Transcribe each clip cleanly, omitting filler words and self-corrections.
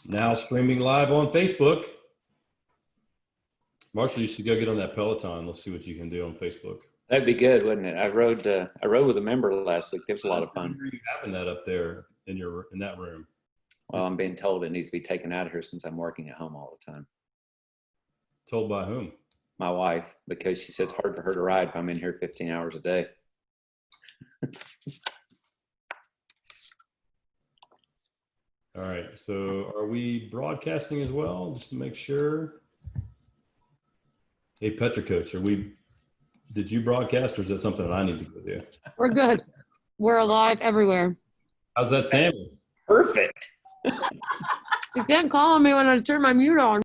Now streaming live on Facebook. Marshall, you should go get on that Peloton. Let's see what you can do on Facebook. That'd be good, wouldn't it? I rode with a member last week. It was a lot of fun. Are you having that up there in that room? Well, I'm being told it needs to be taken out of here since I'm working at home all the time. Told by whom? My wife, because she said it's hard for her to ride if I'm in here 15 hours a day. All right. So are we broadcasting as well, just to make sure? Hey, Petra Coach, did you broadcast, or is that something that I need to go do? We're good. We're alive everywhere. How's that salmon? Perfect. You can't call on me when I turn my mute on.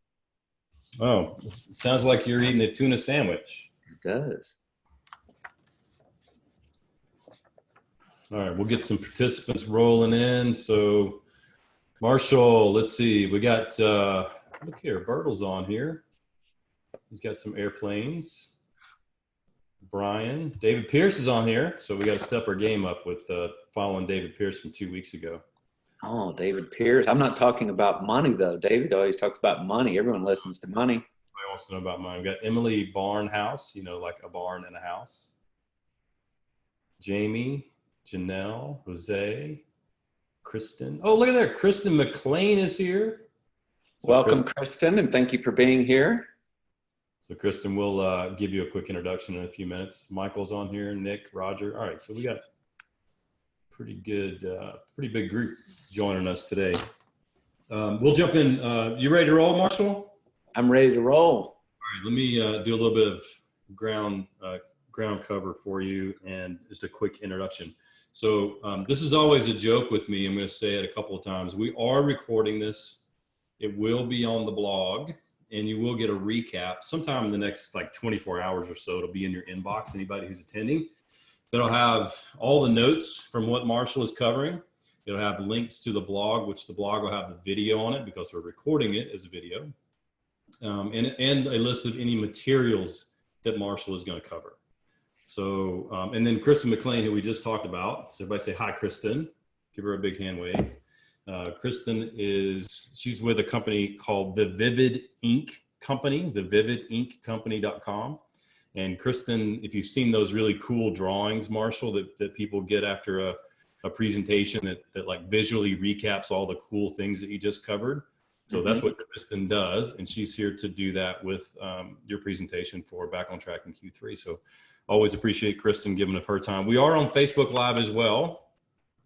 Oh, it sounds like you're eating a tuna sandwich. It does. All right, we'll get some participants rolling in. So, Marshall, let's see. We got, look here, Bertle's on here. He's got some airplanes. Brian, David Pierce is on here. So we got to step our game up with following David Pierce from 2 weeks ago. Oh, David Pierce. I'm not talking about money, though. David always talks about money. Everyone listens to money. Everybody wants to know about money. We got Emily Barnhouse, like a barn and a house. Jamie, Janelle, Jose, Kristen. Oh, look at that. Kristen McLean is here. So Welcome, Kristen, and thank you for being here. So Kristen, we'll give you a quick introduction in a few minutes. Michael's on here, Nick, Roger. All right, so we got pretty big group joining us today. We'll jump in. You ready to roll, Marshall? I'm ready to roll. All right, let me do a little bit of ground cover for you and just a quick introduction. So this is always a joke with me. I'm going to say it a couple of times. We are recording this. It will be on the blog, and you will get a recap sometime in the next 24 hours or so. It'll be in your inbox, anybody who's attending. It'll have all the notes from what Marshall is covering. It'll have links to the blog, which the blog will have the video on it because we're recording it as a video, and a list of any materials that Marshall is going to cover. So, and then Kristen McLean, who we just talked about. So everybody say hi, Kristen. Give her a big hand wave. Kristen she's with a company called The Vivid Ink Company, thevividinkcompany.com. And Kristen, if you've seen those really cool drawings, Marshall, that people get after a presentation that visually recaps all the cool things that you just covered. So that's what Kristen does. And she's here to do that with your presentation for Back on Track in Q3. So always appreciate Kristen giving up her time. We are on Facebook Live as well.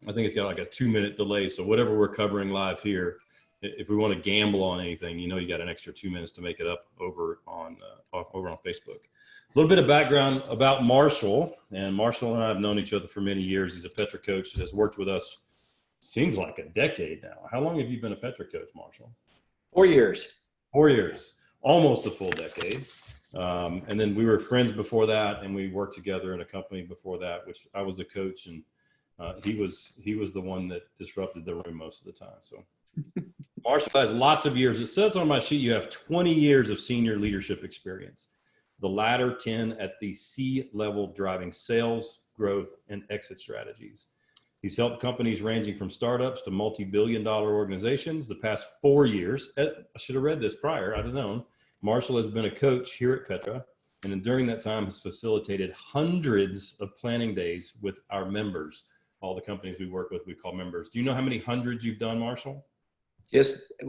I think it's got a 2-minute delay. So whatever we're covering live here, if we want to gamble on anything, you got an extra 2 minutes to make it up over on Facebook. A little bit of background about Marshall. And Marshall and I have known each other for many years. He's a Petra coach that has worked with us, seems like a decade now. How long have you been a Petra coach, Marshall? 4 years. 4 years, almost a full decade. And then we were friends before that, and we worked together in a company before that, which I was the coach, and he was the one that disrupted the room most of the time. So Marshall has lots of years. It says on my sheet you have 20 years of senior leadership experience. The latter 10 at the C-level, driving sales, growth, and exit strategies. He's helped companies ranging from startups to multi-billion-dollar organizations. The past 4 years, I should have read this prior, I'd have known, Marshall has been a coach here at Petra, and during that time has facilitated hundreds of planning days with our members. All the companies we work with, we call members. Do you know how many hundreds you've done, Marshall?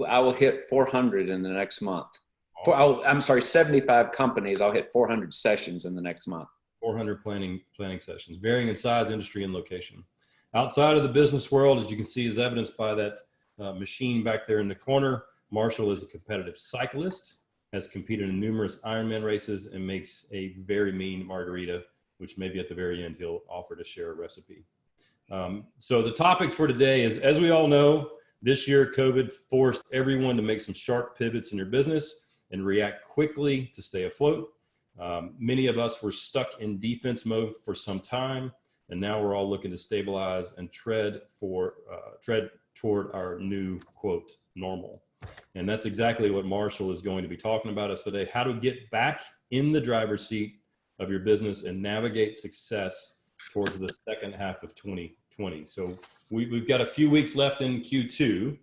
I will hit 400 in the next month. I'm sorry, 75 companies. I'll hit 400 sessions in the next month. 400 planning sessions, varying in size, industry, and location. Outside of the business world, as you can see, is evidenced by that machine back there in the corner. Marshall is a competitive cyclist, has competed in numerous Ironman races, and makes a very mean margarita, which maybe at the very end he'll offer to share a recipe. So the topic for today is, as we all know, this year COVID forced everyone to make some sharp pivots in your business and react quickly to stay afloat. Many of us were stuck in defense mode for some time, and now we're all looking to stabilize and tread toward our new, quote, normal. And that's exactly what Marshall is going to be talking about us today, how to get back in the driver's seat of your business and navigate success towards the second half of 2020. So we've got a few weeks left in Q2,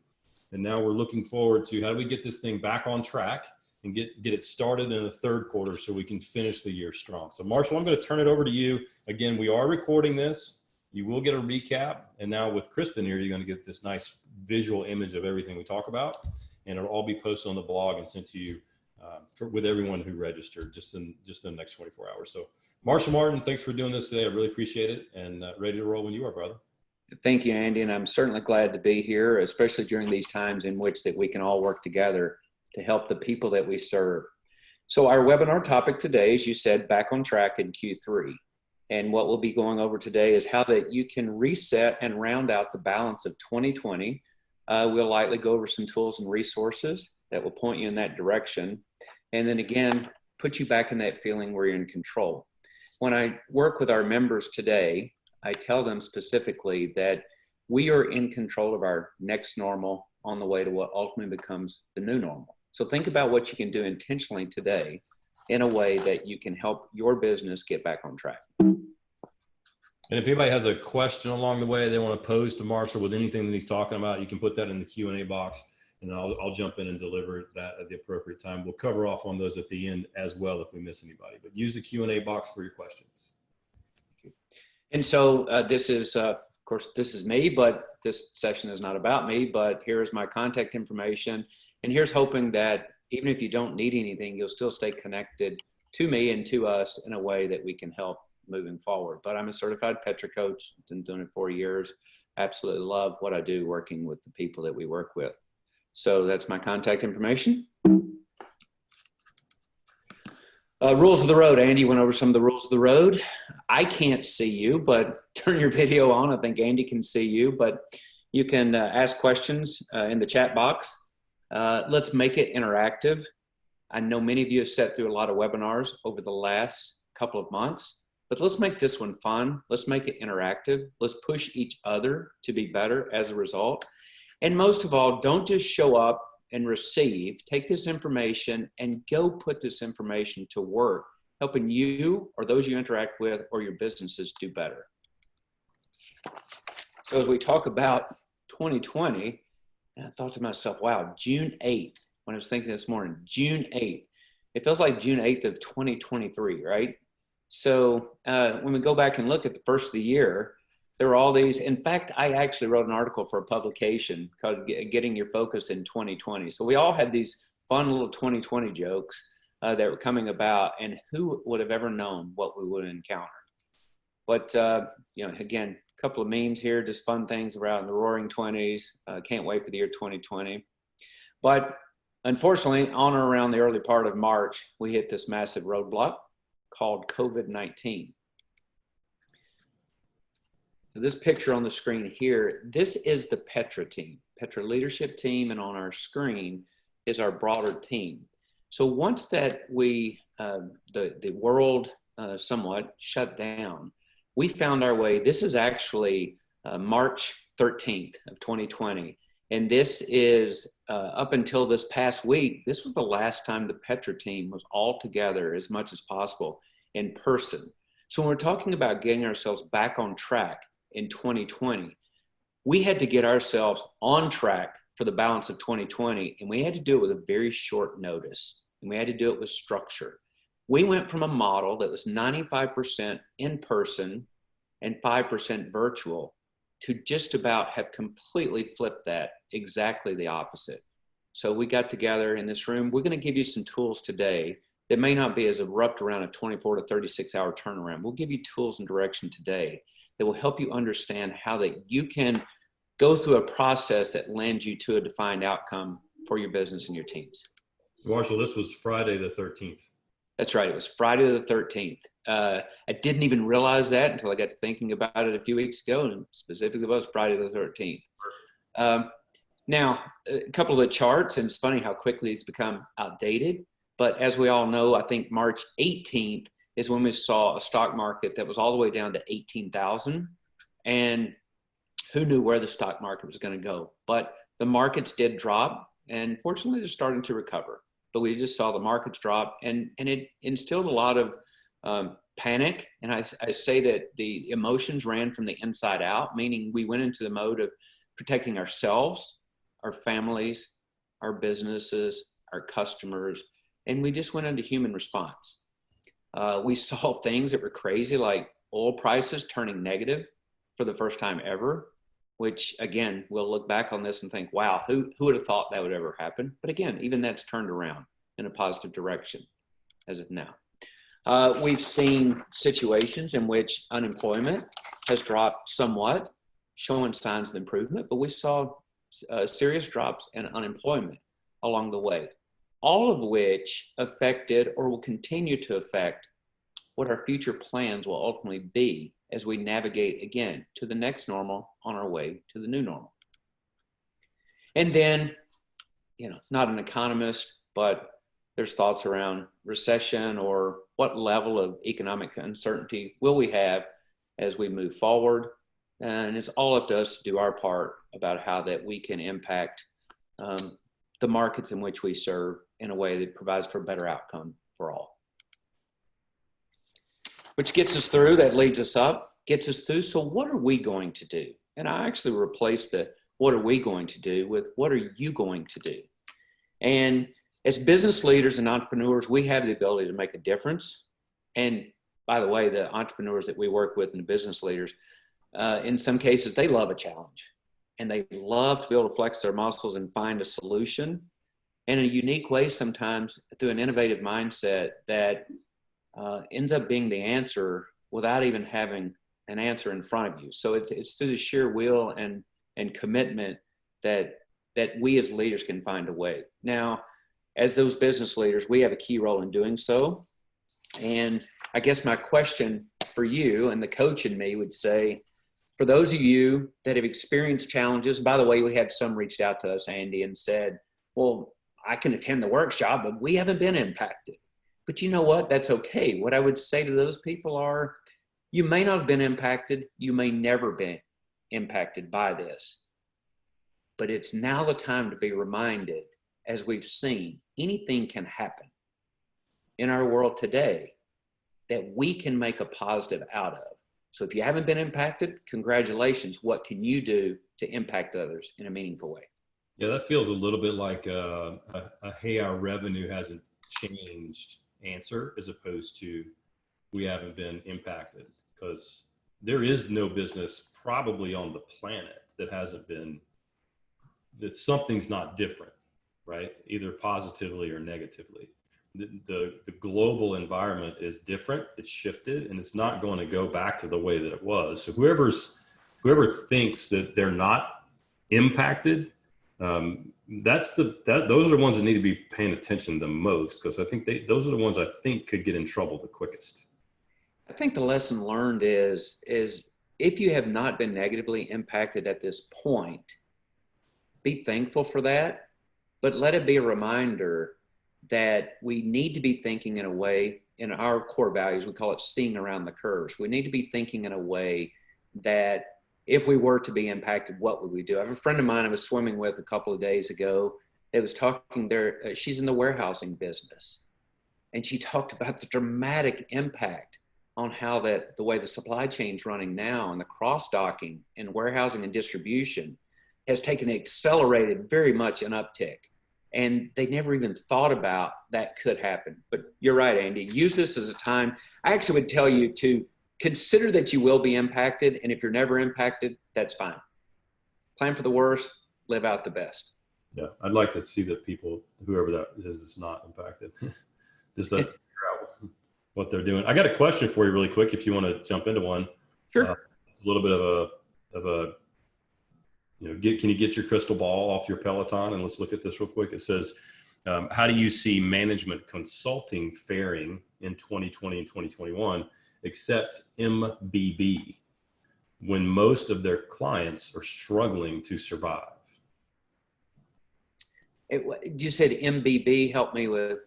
And now we're looking forward to how do we get this thing back on track and get it started in the third quarter so we can finish the year strong. So Marshall, I'm going to turn it over to you. Again, we are recording this. You will get a recap. And now with Kristen here, you're going to get this nice visual image of everything we talk about. And it'll all be posted on the blog and sent to you with everyone who registered just in the next 24 hours. So Marshall Martin, thanks for doing this today. I really appreciate it, and ready to roll when you are, brother. Thank you, Andy. And I'm certainly glad to be here, especially during these times in which that we can all work together to help the people that we serve. So our webinar topic today, as you said, back on track in Q3. And what we'll be going over today is how that you can reset and round out the balance of 2020. We'll likely go over some tools and resources that will point you in that direction. And then again, put you back in that feeling where you're in control. When I work with our members today, I tell them specifically that we are in control of our next normal on the way to what ultimately becomes the new normal. So think about what you can do intentionally today in a way that you can help your business get back on track. And if anybody has a question along the way they want to pose to Marshall with anything that he's talking about, you can put that in the Q&A box, and I'll jump in and deliver that at the appropriate time. We'll cover off on those at the end as well if we miss anybody, but use the Q&A box for your questions. And so this is, of course, this is me, but this session is not about me, but here's my contact information. And here's hoping that even if you don't need anything, you'll still stay connected to me and to us in a way that we can help moving forward. But I'm a certified Petra coach, been doing it 4 years. Absolutely love what I do working with the people that we work with. So that's my contact information. Rules of the road. Andy went over some of the rules of the road. I can't see you, but turn your video on. I think Andy can see you, but you can ask questions in the chat box. Let's make it interactive. I know many of you have sat through a lot of webinars over the last couple of months, but let's make this one fun. Let's make it interactive. Let's push each other to be better as a result. And most of all, don't just show up and receive. Take this information and go put this information to work, helping you or those you interact with or your businesses do better. So as we talk about 2020, and I thought to myself, wow, June 8th, when I was thinking this morning, June 8th, it feels like June 8th of 2023, right? So when we go back and look at the first of the year, there were all these. In fact, I actually wrote an article for a publication called Getting Your Focus in 2020. So we all had these fun little 2020 jokes that were coming about, and who would have ever known what we would encounter? But, you know, again, a couple of memes here, just fun things around the roaring 20s. Can't wait for the year 2020. But unfortunately, on or around the early part of March, we hit this massive roadblock called COVID-19. So this picture on the screen here, this is the Petra team, Petra leadership team, and on our screen is our broader team. So once that the world somewhat shut down, we found our way. This is actually March 13th of 2020. And this is up until this past week, this was the last time the Petra team was all together as much as possible in person. So when we're talking about getting ourselves back on track in 2020, we had to get ourselves on track for the balance of 2020, and we had to do it with a very short notice, and we had to do it with structure. We went from a model that was 95% in person and 5% virtual to just about have completely flipped that, exactly the opposite. So we got together in this room. We're going to give you some tools today that may not be as abrupt around a 24 to 36 hour turnaround. We'll give you tools and direction today that will help you understand how that you can go through a process that lands you to a defined outcome for your business and your teams. Marshall, this was Friday the 13th. That's right. It was Friday the 13th. I didn't even realize that until I got to thinking about it a few weeks ago, and specifically it was Friday the 13th. Now, a couple of the charts, and it's funny how quickly it's become outdated. But as we all know, I think March 18th is when we saw a stock market that was all the way down to 18,000. And who knew where the stock market was going to go? But the markets did drop, and fortunately, they're starting to recover. But we just saw the markets drop, and it instilled a lot of panic. And I say that the emotions ran from the inside out, meaning we went into the mode of protecting ourselves, our families, our businesses, our customers, and we just went into human response. We saw things that were crazy, like oil prices turning negative for the first time ever, which again, we'll look back on this and think, wow, who would have thought that would ever happen? But again, even that's turned around in a positive direction as of now. We've seen situations in which unemployment has dropped somewhat, showing signs of improvement, but we saw serious drops in unemployment along the way, all of which affected or will continue to affect what our future plans will ultimately be as we navigate again to the next normal on our way to the new normal. And then, not an economist, but there's thoughts around recession or what level of economic uncertainty will we have as we move forward. And it's all up to us to do our part about how that we can impact the markets in which we serve in a way that provides for a better outcome for all. Which gets us through, that leads us up, gets us through. So what are we going to do? And I actually replaced the what are we going to do with what are you going to do? And as business leaders and entrepreneurs, we have the ability to make a difference. And by the way, the entrepreneurs that we work with and the business leaders, in some cases, they love a challenge and they love to be able to flex their muscles and find a solution in a unique way, sometimes through an innovative mindset that ends up being the answer without even having an answer in front of you. So it's through the sheer will and commitment that we as leaders can find a way. Now, as those business leaders, we have a key role in doing so. And I guess my question for you and the coach in me would say, for those of you that have experienced challenges, by the way, we had some reached out to us, Andy, and said, well, I can attend the workshop, but we haven't been impacted. But you know what? That's okay. What I would say to those people are, you may not have been impacted. You may never be impacted by this. But it's now the time to be reminded, as we've seen, anything can happen in our world today that we can make a positive out of. So if you haven't been impacted, congratulations. What can you do to impact others in a meaningful way? Yeah, that feels a little bit like a hey, our revenue hasn't changed answer, as opposed to we haven't been impacted, because there is no business probably on the planet that hasn't been, that something's not different, right? Either positively or negatively. The global environment is different, it's shifted, and it's not going to go back to the way that it was. So whoever thinks that they're not impacted, those are the ones that need to be paying attention the most, because I think those are the ones I think could get in trouble the quickest. I think the lesson learned is if you have not been negatively impacted at this point, be thankful for that, but let it be a reminder that we need to be thinking in a way, in our core values, we call it seeing around the curves. We need to be thinking in a way that if we were to be impacted, what would we do? I have a friend of mine I was swimming with a couple of days ago that was talking there. She's in the warehousing business. And she talked about the dramatic impact on how the way the supply chain's running now and the cross-docking in warehousing and distribution has taken accelerated very much an uptick. And they never even thought about that could happen. But you're right, Andy. Use this as a time. I actually would tell you to consider that you will be impacted. And if you're never impacted, that's fine. Plan for the worst, live out the best. Yeah, I'd like to see that people, whoever that is, that's not impacted, just to figure out what they're doing. I got a question for you really quick if you want to jump into one. Sure. It's a little bit of a can you get your crystal ball off your Peloton, and let's look at this real quick. It says, how do you see management consulting faring in 2020 and 2021, except MBB, when most of their clients are struggling to survive? You said MBB. Help me with.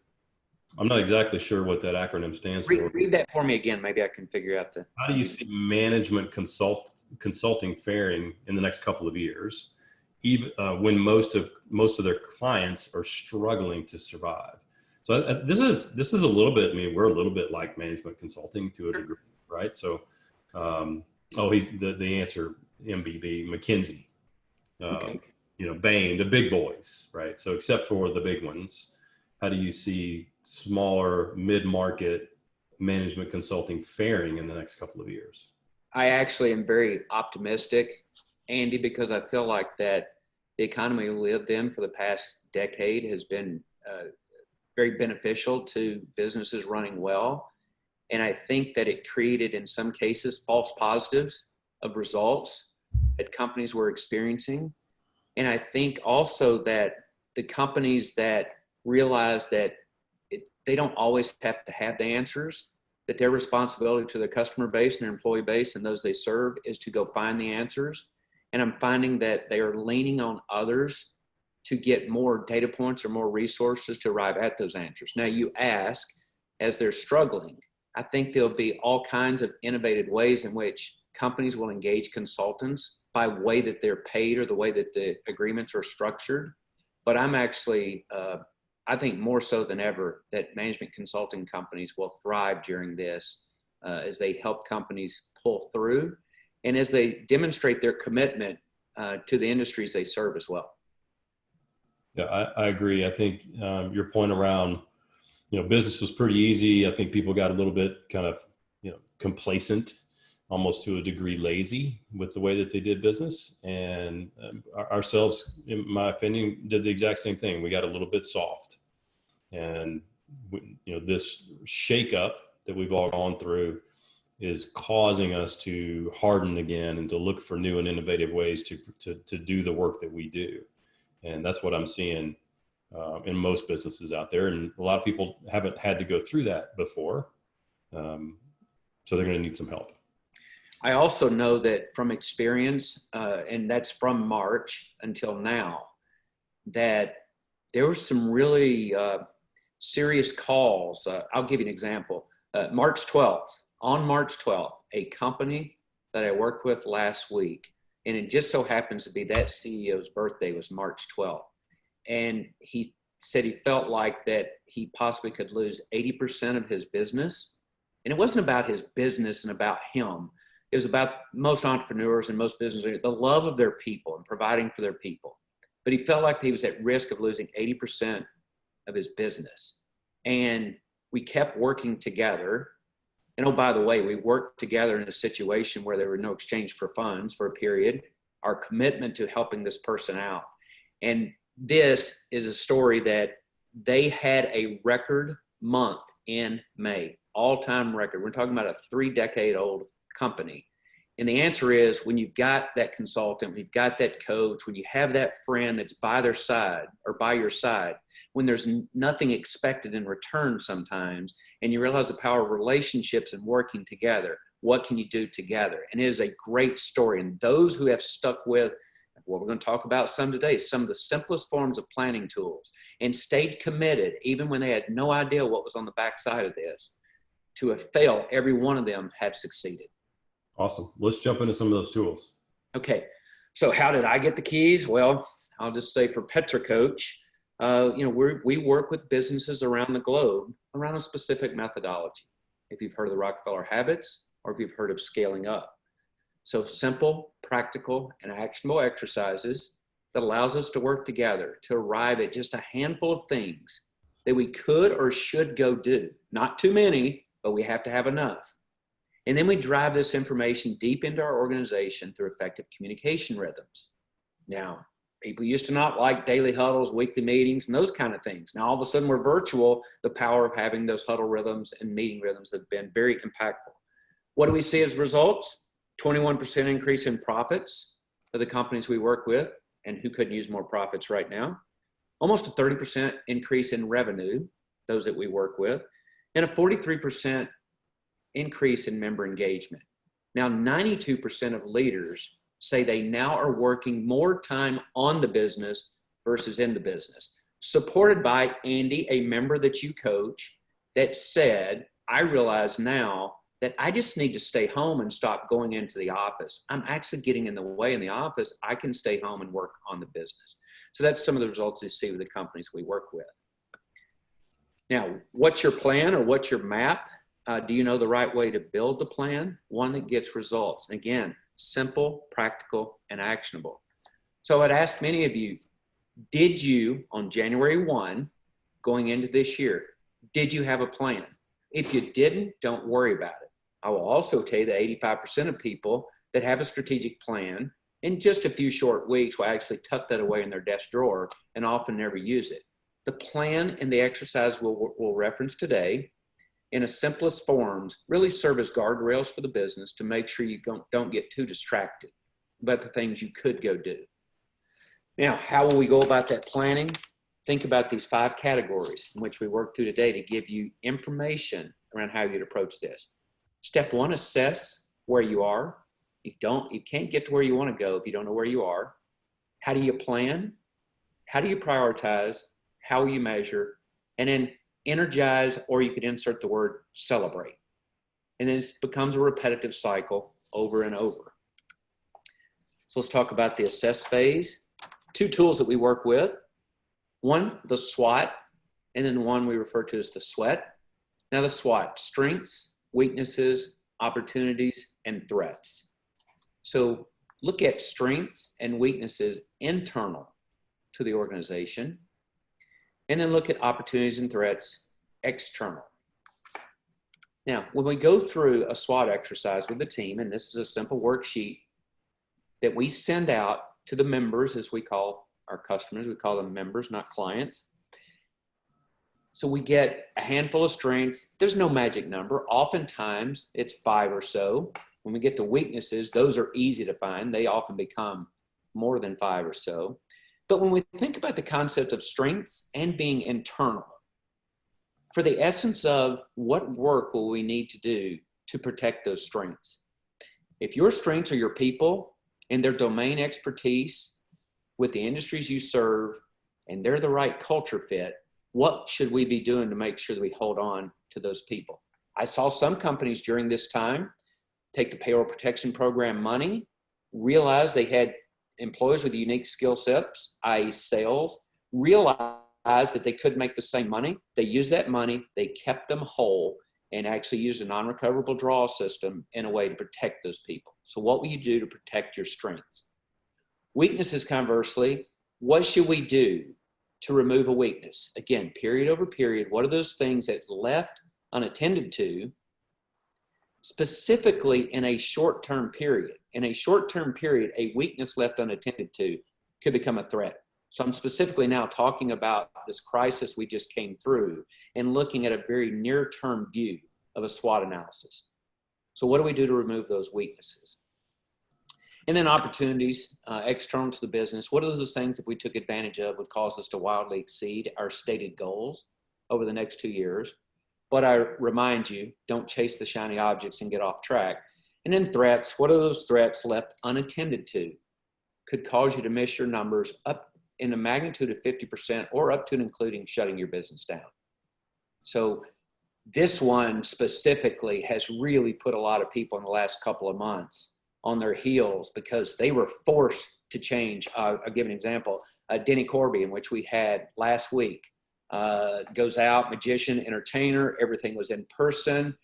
I'm not exactly sure what that acronym stands for. Read that for me again. Maybe I can figure out the. How do you see management consulting faring in the next couple of years, even when most of their clients are struggling to survive? So this is a little bit. I mean, we're a little bit like management consulting to a degree, right? So, he's the answer. MBB, McKinsey. Okay. Bain, the big boys, right? So except for the big ones, how do you see smaller mid-market management consulting faring in the next couple of years? I actually am very optimistic, Andy, because I feel like that the economy we lived in for the past decade has been very beneficial to businesses running well. And I think that it created, in some cases, false positives of results that companies were experiencing. And I think also that the companies that realize that they don't always have to have the answers, that their responsibility to their customer base and their employee base and those they serve is to go find the answers. And I'm finding that they are leaning on others to get more data points or more resources to arrive at those answers. Now, you ask, as they're struggling, I think there'll be all kinds of innovative ways in which companies will engage consultants by way that they're paid or the way that the agreements are structured. But I'm actually, I think more so than ever, that management consulting companies will thrive during this as they help companies pull through and as they demonstrate their commitment to the industries they serve as well. Yeah, I agree. I think your point around, business was pretty easy. I think people got a little bit kind of, complacent, almost to a degree lazy with the way that they did business. And ourselves, in my opinion, did the exact same thing. We got a little bit soft. And, this shakeup that we've all gone through is causing us to harden again and to look for new and innovative ways to do the work that we do. And that's what I'm seeing in most businesses out there. And a lot of people haven't had to go through that before. So they're going to need some help. I also know that from experience, and that's from March until now, that there were some really serious calls. I'll give you an example. March 12th, on March 12th, a company that I worked with last week, and it just so happens to be that CEO's birthday was March 12th. And he said he felt like that he possibly could lose 80% of his business. And it wasn't about his business and about him. It was about most entrepreneurs and most business leaders, the love of their people and providing for their people. But he felt like he was at risk of losing 80% of his business. And we kept working together. And oh, by the way, we worked together in a situation where there were no exchange for funds for a period, our commitment to helping this person out. And this is a story that they had a record month in May, all-time record. We're talking about a 3-decade-old company. And the answer is, when you've got that consultant, when you've got that coach, when you have that friend that's by their side or by your side, when there's nothing expected in return sometimes, and you realize the power of relationships and working together, what can you do together? And it is a great story. And those who have stuck with what we're going to talk about some today, some of the simplest forms of planning tools, and stayed committed, even when they had no idea what was on the backside of this, to have failed, every one of them have succeeded. Awesome. Let's jump into some of those tools. Okay. So how did I get the keys? Well, I'll just say for Petra Coach, we work with businesses around the globe around a specific methodology. If you've heard of the Rockefeller habits, or if you've heard of scaling up. So simple, practical, and actionable exercises that allows us to work together to arrive at just a handful of things that we could or should go do. Not too many, but we have to have enough. And then we drive this information deep into our organization through effective communication rhythms. Now, people used to not like daily huddles, weekly meetings, and those kind of things. Now, all of a sudden, we're virtual. The power of having those huddle rhythms and meeting rhythms have been very impactful. What do we see as results? 21% increase in profits for the companies we work with, and who couldn't use more profits right now? Almost a 30% increase in revenue, those that we work with, and a 43% increase in member engagement. Now, 92% of leaders say they now are working more time on the business versus in the business, supported by Andy, a member that you coach, that said, I realize now that I just need to stay home and stop going into the office. I'm actually getting in the way in the office. I can stay home and work on the business. So that's some of the results you see with the companies we work with. Now, what's your plan or what's your map? Do you know the right way to build the plan? One that gets results. And again, simple, practical, and actionable. So I'd ask many of you, did you, on January 1, going into this year, did you have a plan? If you didn't, don't worry about it. I will also tell you that 85% of people that have a strategic plan in just a few short weeks will actually tuck that away in their desk drawer and often never use it. The plan and the exercise we'll reference today in its simplest forms really serve as guardrails for the business to make sure you don't get too distracted about the things you could go do. Now, how will we go about that planning? Think about these 5 categories in which we work through today to give you information around how you'd approach this. Step 1, assess where you are. You can't get to where you want to go if you don't know where you are. How do you plan? How do you prioritize? How will you measure? And then energize, or you could insert the word celebrate. And then it becomes a repetitive cycle over and over. So let's talk about the assess phase. 2 tools that we work with. One, the SWOT, and then one we refer to as the sweat. Now the SWOT, strengths, weaknesses, opportunities, and threats. So look at strengths and weaknesses internal to the organization, and then look at opportunities and threats external. Now, when we go through a SWOT exercise with the team, and this is a simple worksheet that we send out to the members, as we call our customers, we call them members, not clients. So we get a handful of strengths. There's no magic number. Oftentimes it's 5 or so. When we get to weaknesses, those are easy to find. They often become more than 5 or so. But when we think about the concept of strengths and being internal, for the essence of what work will we need to do to protect those strengths? If your strengths are your people and their domain expertise with the industries you serve, and they're the right culture fit, what should we be doing to make sure that we hold on to those people? I saw some companies during this time take the payroll protection program money, realize they had employees with unique skill sets, i.e. sales, realize that they could make the same money. They used that money, they kept them whole, and actually used a non-recoverable draw system in a way to protect those people. So what will you do to protect your strengths? Weaknesses, conversely, what should we do to remove a weakness? Again, period over period, what are those things that left unattended to, specifically in a short-term period? In a short-term period, a weakness left unattended to could become a threat. So I'm specifically now talking about this crisis we just came through and looking at a very near-term view of a SWOT analysis. So what do we do to remove those weaknesses? And then opportunities external to the business. What are those things that we took advantage of would cause us to wildly exceed our stated goals over the next 2 years? But I remind you, don't chase the shiny objects and get off track. And then threats. What are those threats left unattended to? Could cause you to miss your numbers up in a magnitude of 50% or up to and including shutting your business down. So this one specifically has really put a lot of people in the last couple of months on their heels because they were forced to change. I'll give an example. Denny Corby, in which we had last week, goes out, magician, entertainer, everything was in person.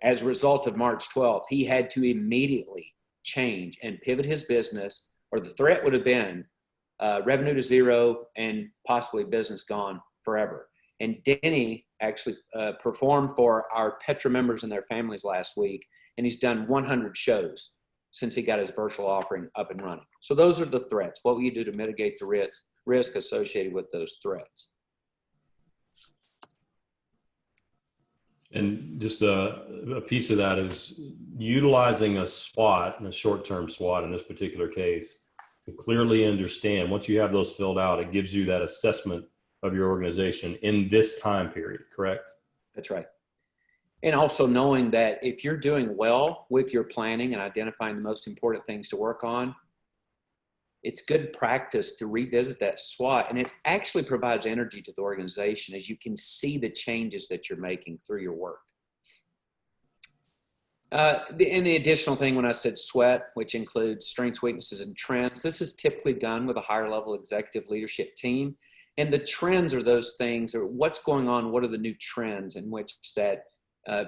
As a result of March 12th, he had to immediately change and pivot his business, or the threat would have been revenue to zero and possibly business gone forever. And Denny actually performed for our Petra members and their families last week, and he's done 100 shows since he got his virtual offering up and running. So those are the threats. What will you do to mitigate the risk associated with those threats? And just a piece of that is utilizing a SWOT, a short-term SWOT in this particular case, to clearly understand. Once you have those filled out, it gives you that assessment of your organization in this time period, correct? That's right. And also knowing that if you're doing well with your planning and identifying the most important things to work on, it's good practice to revisit that SWOT. And it actually provides energy to the organization as you can see the changes that you're making through your work. And the additional thing when I said sweat, which includes strengths, weaknesses, and trends, this is typically done with a higher level executive leadership team. And the trends are those things, or what's going on, what are the new trends in which that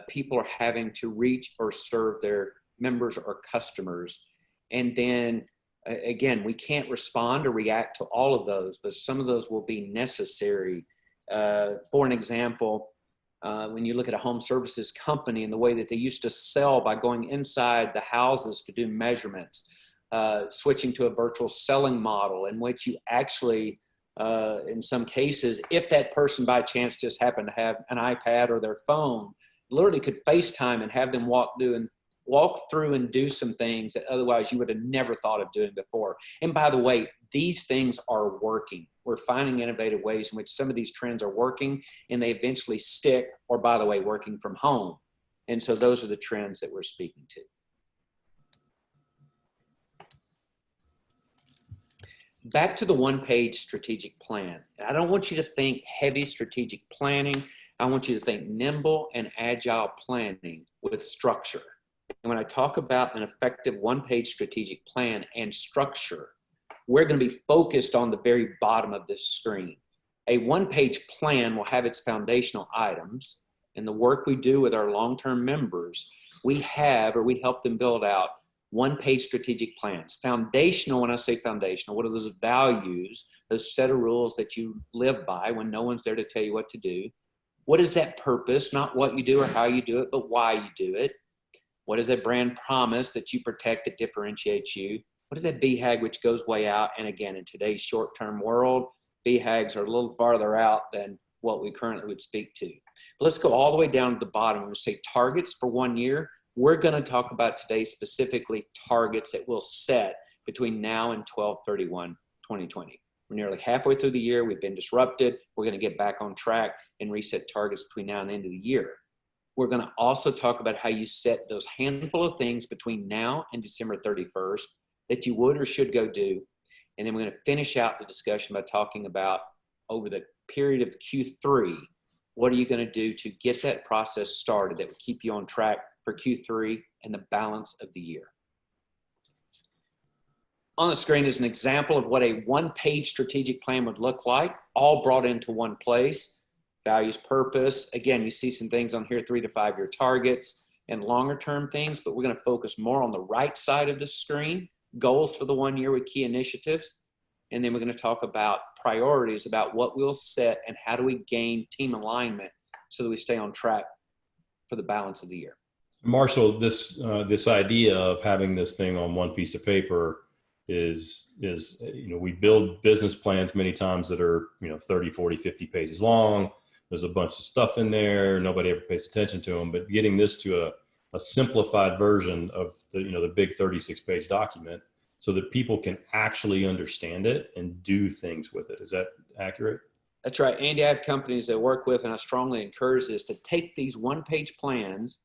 people are having to reach or serve their members or customers. And then Again, we can't respond or react to all of those, but some of those will be necessary. For an example, when you look at a home services company and the way that they used to sell by going inside the houses to do measurements, switching to a virtual selling model in which you actually, in some cases, if that person by chance just happened to have an iPad or their phone, literally could FaceTime and have them walk through and do some things that otherwise you would have never thought of doing before. And by the way, these things are working. We're finding innovative ways in which some of these trends are working and they eventually stick, or by the way, working from home. And so those are the trends that we're speaking to. Back to the one-page strategic plan. I don't want you to think heavy strategic planning. I want you to think nimble and agile planning with structure. And when I talk about an effective one-page strategic plan and structure, we're going to be focused on the very bottom of this screen. A one-page plan will have its foundational items, and the work we do with our long-term members, we help them build out one-page strategic plans. Foundational, when I say foundational, what are those values, those set of rules that you live by when no one's there to tell you what to do? What is that purpose? Not what you do or how you do it, but why you do it. What is that brand promise that you protect that differentiates you? What is that BHAG which goes way out? And again, in today's short-term world, BHAGs are a little farther out than what we currently would speak to. But let's go all the way down to the bottom. We'll say targets for 1 year. We're going to talk about today specifically targets that we'll set between now and 12/31/2020. We're nearly halfway through the year. We've been disrupted. We're going to get back on track and reset targets between now and the end of the year. We're going to also talk about how you set those handful of things between now and December 31st that you would or should go do. And then we're going to finish out the discussion by talking about over the period of Q3, what are you going to do to get that process started that will keep you on track for Q3 and the balance of the year. On the screen is an example of what a one-page strategic plan would look like, all brought into one place. Values, purpose. Again, you see some things on here, 3 to 5 year targets and longer term things, but we're going to focus more on the right side of the screen, goals for the 1 year with key initiatives. And then we're going to talk about priorities, about what we'll set and how do we gain team alignment so that we stay on track for the balance of the year. Marshall, this idea of having this thing on one piece of paper is, we build business plans many times that are, 30, 40, 50 pages long. There's a bunch of stuff in there. Nobody ever pays attention to them, but getting this to a simplified version of the big 36-page document so that people can actually understand it and do things with it. Is that accurate? That's right. Andy, I have companies that I work with, and I strongly encourage this, to take these one-page plans.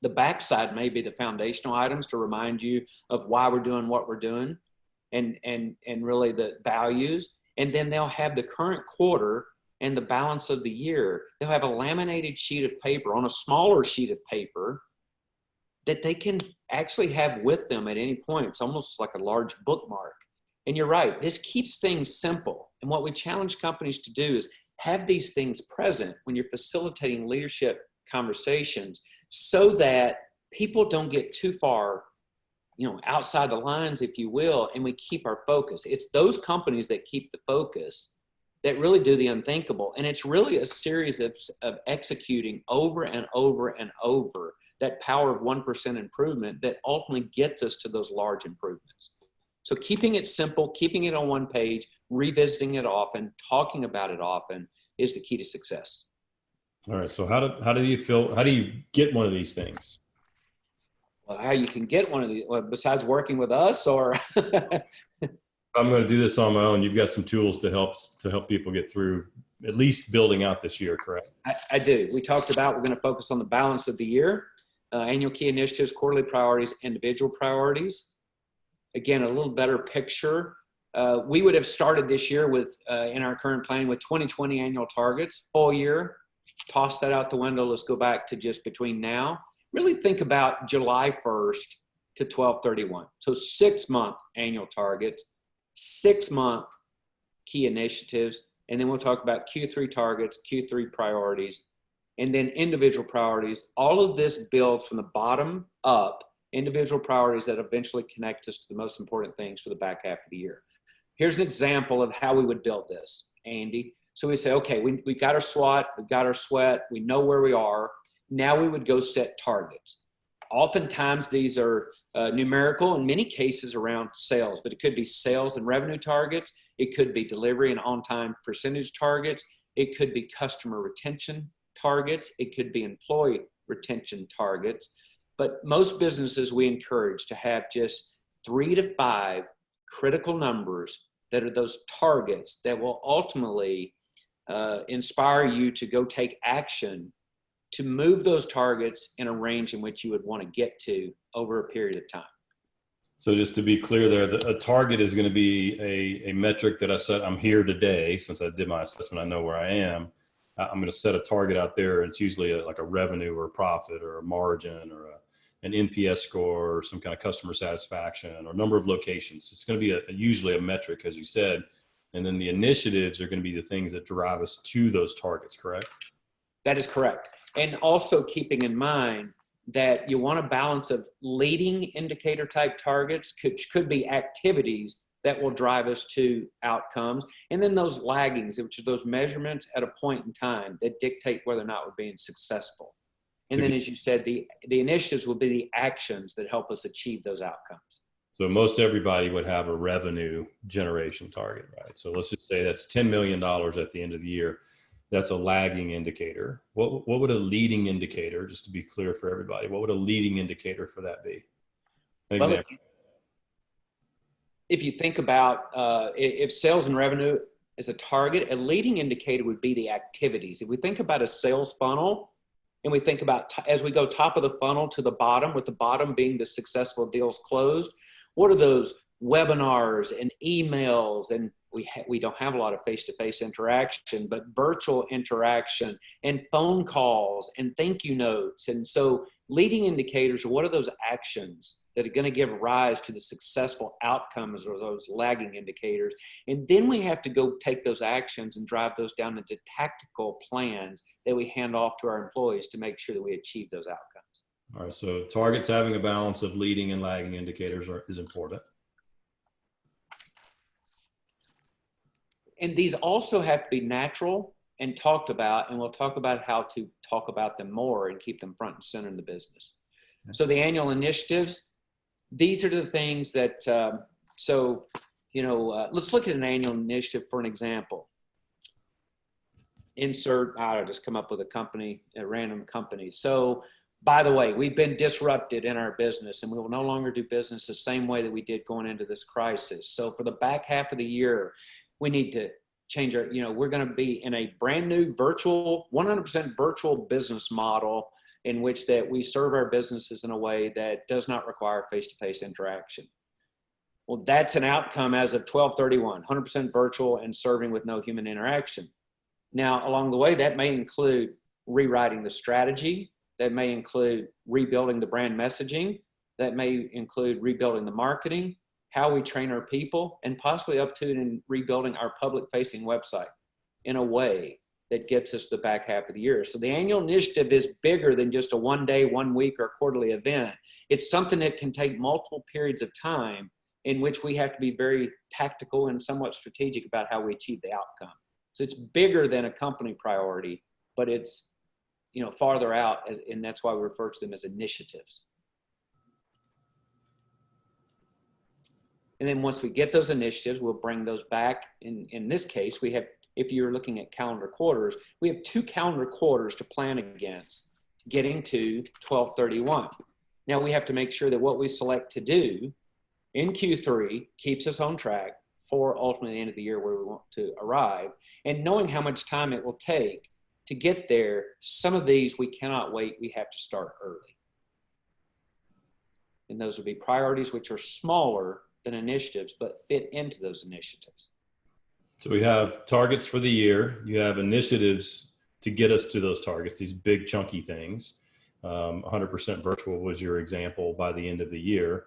The backside may be the foundational items to remind you of why we're doing what we're doing and really the values. And then they'll have the current quarter and the balance of the year. They'll have a laminated sheet of paper on a smaller sheet of paper that they can actually have with them at any point. It's almost like a large bookmark. And you're right, this keeps things simple. And what we challenge companies to do is have these things present when you're facilitating leadership conversations so that people don't get too far, outside the lines, if you will, and we keep our focus. It's those companies that keep the focus that really do the unthinkable. And it's really a series of executing over and over and over that power of 1% improvement that ultimately gets us to those large improvements. So keeping it simple, keeping it on one page, revisiting it often, talking about it often is the key to success. All right. So how do you get one of these things? Well, how you can get one of these, besides working with us, or I'm going to do this on my own. You've got some tools to help people get through at least building out this year, correct? I do. We talked about, we're going to focus on the balance of the year, annual key initiatives, quarterly priorities, individual priorities. Again, a little better picture. We would have started this year with, in our current plan, with 2020 annual targets, full year. Toss that out the window. Let's go back to just between now. Really think about July 1st to 12/31. So 6-month annual targets, 6-month key initiatives, and then we'll talk about Q3 targets, Q3 priorities, and then individual priorities. All of this builds from the bottom up individual priorities that eventually connect us to the most important things for the back half of the year. Here's an example of how we would build this, Andy. So we say, okay, we got our SWOT, we got our sweat, we know where we are. Now we would go set targets. Oftentimes these are numerical, in many cases around sales, but it could be sales and revenue targets. It could be delivery and on-time percentage targets. It could be customer retention targets. It could be employee retention targets. But most businesses we encourage to have just 3 to 5 critical numbers that are those targets that will ultimately inspire you to go take action to move those targets in a range in which you would want to get to over a period of time. So just to be clear there, a target is going to be a metric that I said, I'm here today. Since I did my assessment, I know where I am. I'm going to set a target out there. And it's usually like a revenue or a profit or a margin or an NPS score or some kind of customer satisfaction or number of locations. It's going to be usually a metric, as you said. And then the initiatives are going to be the things that drive us to those targets, correct? That is correct. And also keeping in mind that you want a balance of leading indicator type targets, could be activities that will drive us to outcomes. And then those laggings, which are those measurements at a point in time that dictate whether or not we're being successful. And then, as you said, the initiatives will be the actions that help us achieve those outcomes. So most everybody would have a revenue generation target, right? So let's just say that's $10 million at the end of the year. That's a lagging indicator. What would a leading indicator, just to be clear for everybody, what would a leading indicator for that be? An example. Well, if you think about if sales and revenue is a target, a leading indicator would be the activities. If we think about a sales funnel and we think about as we go top of the funnel to the bottom, with the bottom being the successful deals closed, what are those webinars and emails? And we don't have a lot of face-to-face interaction, but virtual interaction and phone calls and thank you notes. And so leading indicators are what are those actions that are going to give rise to the successful outcomes or those lagging indicators. And then we have to go take those actions and drive those down into tactical plans that we hand off to our employees to make sure that we achieve those outcomes. All right, so targets having a balance of leading and lagging indicators is important. And these also have to be natural and talked about, and we'll talk about how to talk about them more and keep them front and center in the business. Okay. So the annual initiatives, these are the things that, let's look at an annual initiative for an example. I'll just come up with a random company. So by the way, we've been disrupted in our business and we will no longer do business the same way that we did going into this crisis. So for the back half of the year, we need to change we're going to be in a brand new 100% virtual business model in which that we serve our businesses in a way that does not require face-to-face interaction. Well, that's an outcome as of 12/31, 100% virtual and serving with no human interaction. Now, along the way, that may include rewriting the strategy, that may include rebuilding the brand messaging, that may include rebuilding the marketing, how we train our people, and possibly up to and rebuilding our public-facing website in a way that gets us to the back half of the year. So the annual initiative is bigger than just a 1 day, 1 week, or quarterly event. It's something that can take multiple periods of time in which we have to be very tactical and somewhat strategic about how we achieve the outcome. So it's bigger than a company priority, but it's farther out, and that's why we refer to them as initiatives. And then once we get those initiatives, we'll bring those back. In this case, we have, if you're looking at calendar quarters, we have 2 calendar quarters to plan against getting to 12/31. Now we have to make sure that what we select to do in Q3 keeps us on track for ultimately the end of the year where we want to arrive. And knowing how much time it will take to get there, some of these we cannot wait. We have to start early. And those would be priorities which are smaller than initiatives, but fit into those initiatives. So we have targets for the year. You have initiatives to get us to those targets, these big chunky things. 100% virtual was your example by the end of the year.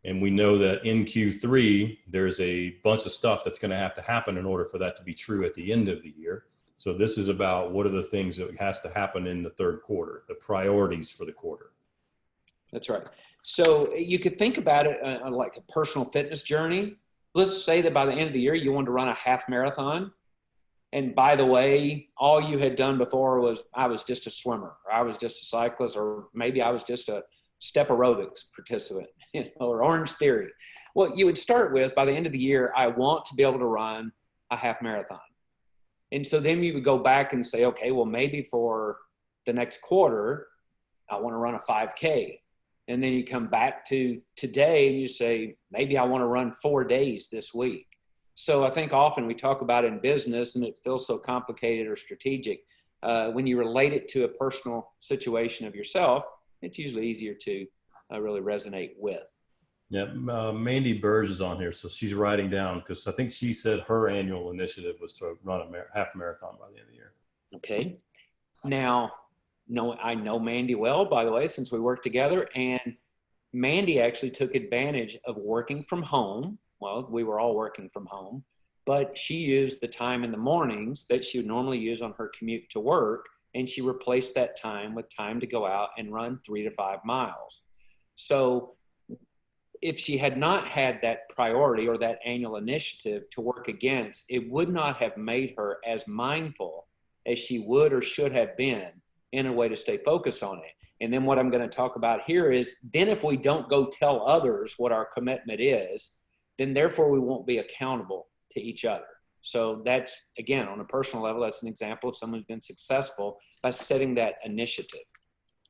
And we know that in Q3, there's a bunch of stuff that's going to have to happen in order for that to be true at the end of the year. So this is about what are the things that has to happen in the third quarter, the priorities for the quarter. That's right. So you could think about it like a personal fitness journey. Let's say that by the end of the year, you wanted to run a half marathon. And by the way, all you had done before was I was just a swimmer, or I was just a cyclist, or maybe I was just a step aerobics participant, or Orange Theory. Well, you would start with, by the end of the year, I want to be able to run a half marathon. And so then you would go back and say, okay, well, maybe for the next quarter, I want to run a 5K. And then you come back to today and you say, maybe I want to run 4 days this week. So I think often we talk about in business and it feels so complicated or strategic. When you relate it to a personal situation of yourself, it's usually easier to really resonate with. Yeah, Mandy Burge is on here, so she's writing down because I think she said her annual initiative was to run a half marathon by the end of the year. Okay. Now, I know Mandy well, by the way, since we worked together, and Mandy actually took advantage of working from home. Well, we were all working from home, but she used the time in the mornings that she would normally use on her commute to work, and she replaced that time with time to go out and run 3 to 5 miles. So if she had not had that priority or that annual initiative to work against, it would not have made her as mindful as she would or should have been in a way to stay focused on it. And then what I'm going to talk about here is then if we don't go tell others what our commitment is, then therefore we won't be accountable to each other. So that's, again, on a personal level, that's an example of someone who's been successful by setting that initiative.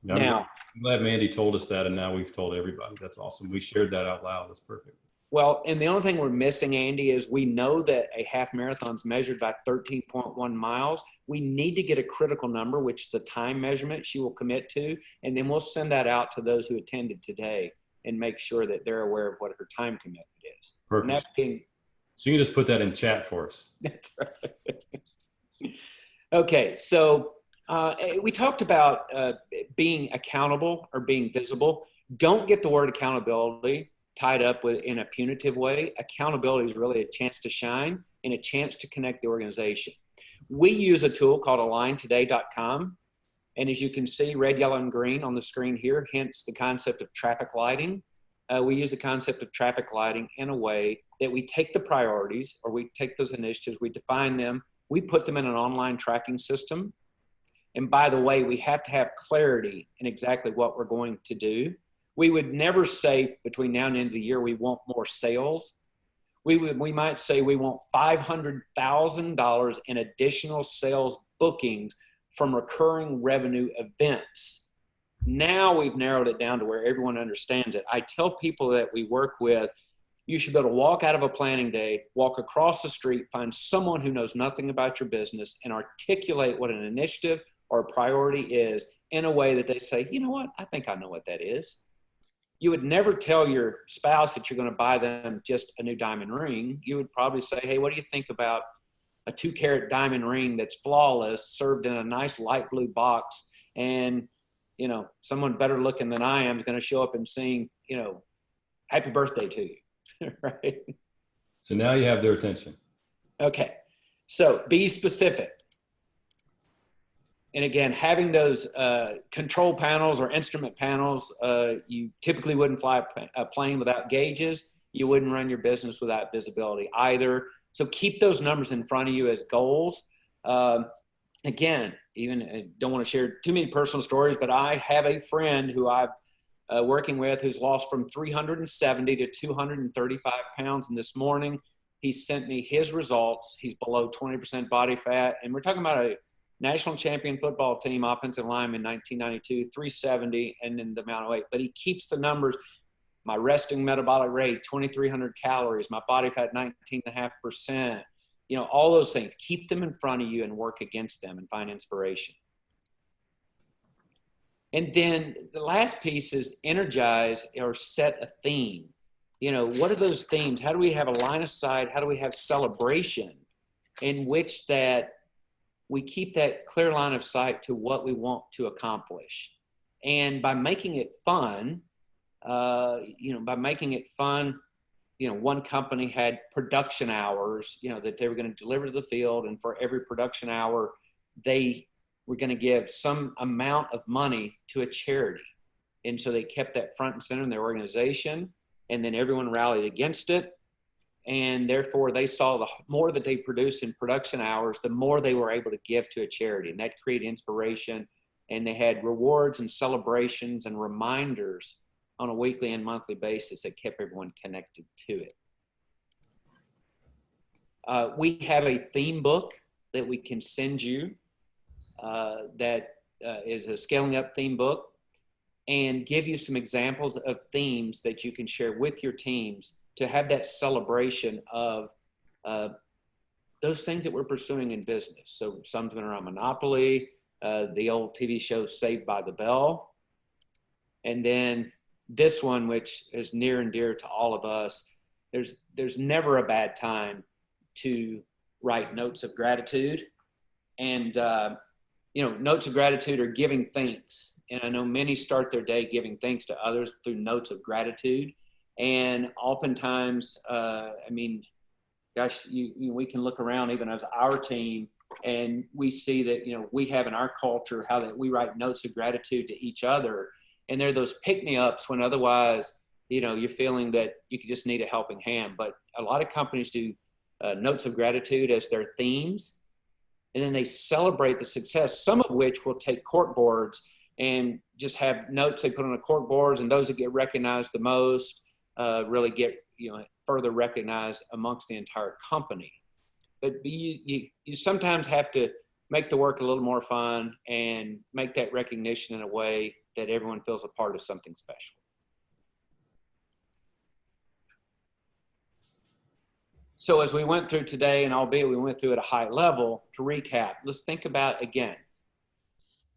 I'm glad Mandy told us that, and now we've told everybody. That's awesome. We shared that out loud. That's perfect. Well, and the only thing we're missing, Andy, is we know that a half marathon is measured by 13.1 miles. We need to get a critical number, which is the time measurement she will commit to, and then we'll send that out to those who attended today and make sure that they're aware of what her time commitment is. Perfect. So you can just put that in chat for us. That's right. Okay, so we talked about being accountable or being visible. Don't get the word accountability tied up with in a punitive way. Accountability is really a chance to shine and a chance to connect the organization. We use a tool called aligntoday.com. And as you can see, red, yellow, and green on the screen here, hence the concept of traffic lighting. We use the concept of traffic lighting in a way that we take the priorities or we take those initiatives, we define them, we put them in an online tracking system. And by the way, we have to have clarity in exactly what we're going to do. We would never say between now and the end of the year, we want more sales. We might say we want $500,000 in additional sales bookings from recurring revenue events. Now we've narrowed it down to where everyone understands it. I tell people that we work with, you should be able to walk out of a planning day, walk across the street, find someone who knows nothing about your business and articulate what an initiative or a priority is in a way that they say, you know what, I think I know what that is. You would never tell your spouse that you're going to buy them just a new diamond ring. You would probably say, hey, what do you think about a 2-carat diamond ring that's flawless, served in a nice light blue box, and, you know, someone better looking than I am is going to show up and sing, you know, happy birthday to you, right? So now you have their attention. Okay. So be specific. And again, having those control panels or instrument panels, you typically wouldn't fly a plane without gauges. You wouldn't run your business without visibility either. So keep those numbers in front of you as goals. Again, even I don't want to share too many personal stories, but I have a friend who I'm working with who's lost from 370 to 235 pounds. And this morning, he sent me his results. He's below 20% body fat. And we're talking about a national champion football team, offensive lineman, 1992, 370, and then the amount of weight. But he keeps the numbers. My resting metabolic rate, 2,300 calories. My body fat, 19.5%. You know, all those things. Keep them in front of you and work against them and find inspiration. And then the last piece is energize or set a theme. You know, what are those themes? How do we have a line of sight? How do we have celebration in which that we keep that clear line of sight to what we want to accomplish? And by making it fun, one company had production hours, you know, that they were going to deliver to the field. And for every production hour, they were going to give some amount of money to a charity. And so they kept that front and center in their organization, and then everyone rallied against it. And therefore they saw the more that they produced in production hours, the more they were able to give to a charity. And that created inspiration. And they had rewards and celebrations and reminders on a weekly and monthly basis that kept everyone connected to it. We have a theme book that we can send you that is a scaling up theme book, and give you some examples of themes that you can share with your teams to have that celebration of those things that we're pursuing in business. So some's been around Monopoly, the old TV show Saved by the Bell. And then this one, which is near and dear to all of us, there's never a bad time to write notes of gratitude. And, notes of gratitude are giving thanks. And I know many start their day giving thanks to others through notes of gratitude. And oftentimes, we can look around even as our team, and we see that, we have in our culture how that we write notes of gratitude to each other. And they're those pick-me-ups when otherwise, you're feeling that you could just need a helping hand. But a lot of companies do notes of gratitude as their themes. And then they celebrate the success, some of which will take cork boards and just have notes they put on the cork boards, and those that get recognized the most really get further recognized amongst the entire company. But you sometimes have to make the work a little more fun and make that recognition in a way that everyone feels a part of something special. So as we went through today, and albeit we went through at a high level, to recap, let's think about again.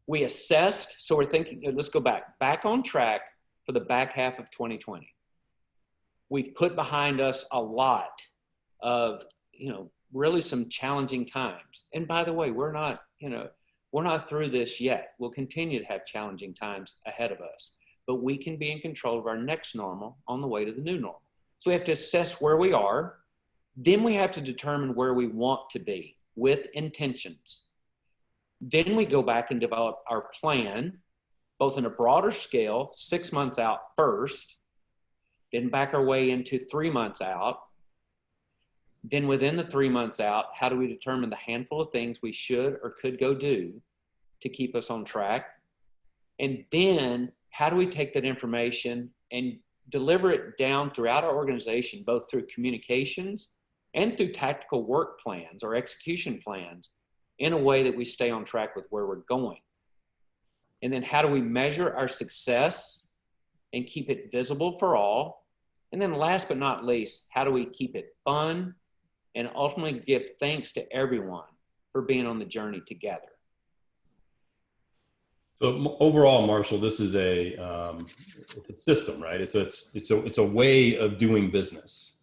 We assessed, so we're thinking, let's go back on track for the back half of 2020. We've put behind us a lot of, really some challenging times. And by the way, we're not through this yet. We'll continue to have challenging times ahead of us, but we can be in control of our next normal on the way to the new normal. So we have to assess where we are. Then we have to determine where we want to be with intentions. Then we go back and develop our plan, both in a broader scale, 6 months out first, then back our way into 3 months out. Then within the 3 months out, how do we determine the handful of things we should or could go do to keep us on track? And then how do we take that information and deliver it down throughout our organization, both through communications and through tactical work plans or execution plans, in a way that we stay on track with where we're going? And then how do we measure our success and keep it visible for all? And then last but not least, how do we keep it fun and ultimately give thanks to everyone for being on the journey together? So overall, Marshall, this is it's a system, right? It's a way of doing business.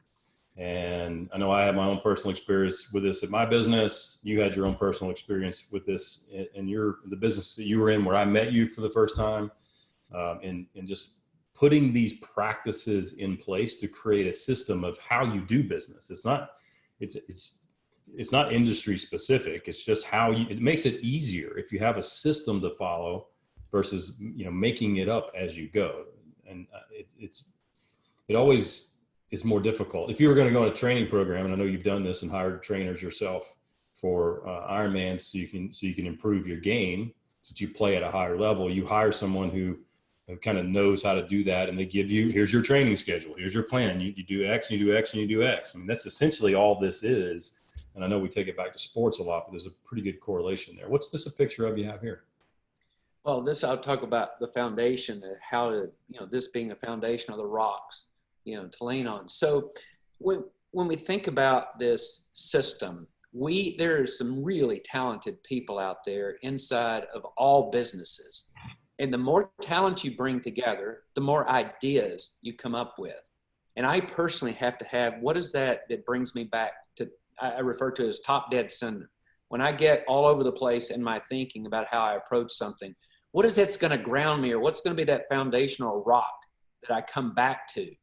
And I know I have my own personal experience with this in my business. You had your own personal experience with this in the business that you were in, where I met you for the first time, and just putting these practices in place to create a system of how you do business. It's not industry specific. It's just it makes it easier if you have a system to follow versus, making it up as you go. And it always is more difficult. If you were going to go on a training program, and I know you've done this and hired trainers yourself for Ironman, so you can improve your game, so that you play at a higher level, you hire someone who kind of knows how to do that, and they give you, here's your training schedule, here's your plan, you do X, and you do X, and you do X. I mean, that's essentially all this is. And I know we take it back to sports a lot, but there's a pretty good correlation there. What's this a picture of you have here? Well, I'll talk about the foundation, how to, this being a foundation of the rocks, to lean on. So when we think about this system, there are some really talented people out there inside of all businesses. And the more talent you bring together, the more ideas you come up with. And I personally have to have, what is that brings me back to, I refer to as top dead center. When I get all over the place in my thinking about how I approach something, what is that's going to ground me, or what's going to be that foundational rock that I come back to?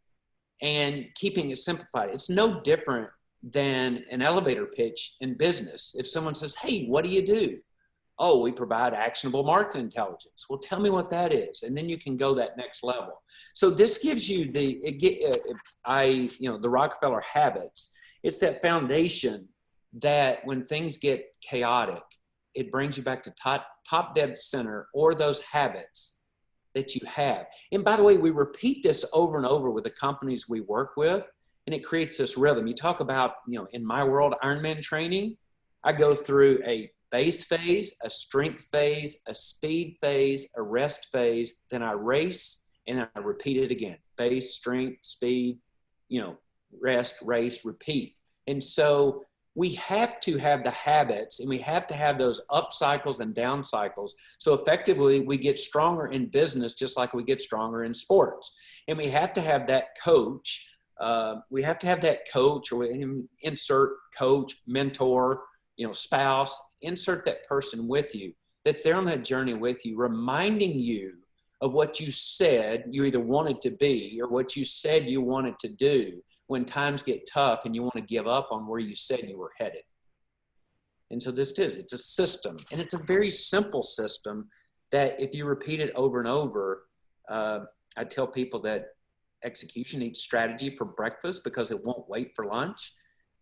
And keeping it simplified. It's no different than an elevator pitch in business. If someone says, hey, what do you do? Oh, we provide actionable market intelligence. Well, tell me what that is. And then you can go that next level. So this gives you the Rockefeller habits. It's that foundation that when things get chaotic, it brings you back to top dead center, or those habits that you have. And by the way, we repeat this over and over with the companies we work with, and it creates this rhythm. You talk about, in my world, Ironman training, I go through a base phase, a strength phase, a speed phase, a rest phase, then I race, and then I repeat it again. Base, strength, speed, rest, race, repeat. And so we have to have the habits, and we have to have those up cycles and down cycles. So effectively, we get stronger in business just like we get stronger in sports. And we have to have that coach. Or we insert coach, mentor, spouse, insert that person with you that's there on that journey with you, reminding you of what you said you either wanted to be or what you said you wanted to do when times get tough and you want to give up on where you said you were headed. And so it's a system, and it's a very simple system that if you repeat it over and over, I tell people that execution eats strategy for breakfast because it won't wait for lunch.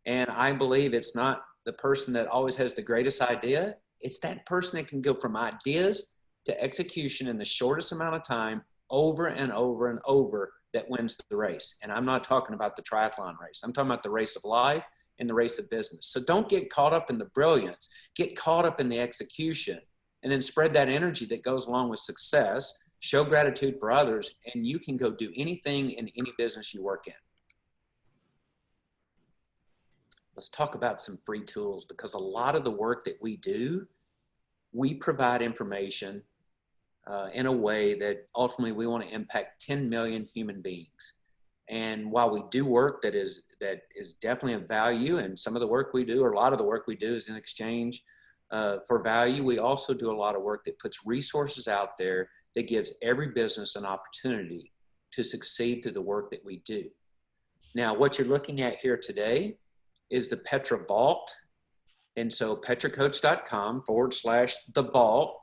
And I believe it's not the person that always has the greatest idea. It's that person that can go from ideas to execution in the shortest amount of time over and over and over that wins the race. And I'm not talking about the triathlon race. I'm talking about the race of life and the race of business. So don't get caught up in the brilliance. Get caught up in the execution, and then spread that energy that goes along with success. Show gratitude for others, and you can go do anything in any business you work in. Let's talk about some free tools, because a lot of the work that we do, we provide information in a way that ultimately we want to impact 10 million human beings. And while we do work that is definitely of value, and some of the work we do, or a lot of the work we do, is in exchange for value, we also do a lot of work that puts resources out there that gives every business an opportunity to succeed through the work that we do. Now, what you're looking at here today is the Petra Vault. And so petracoach.com/the vault.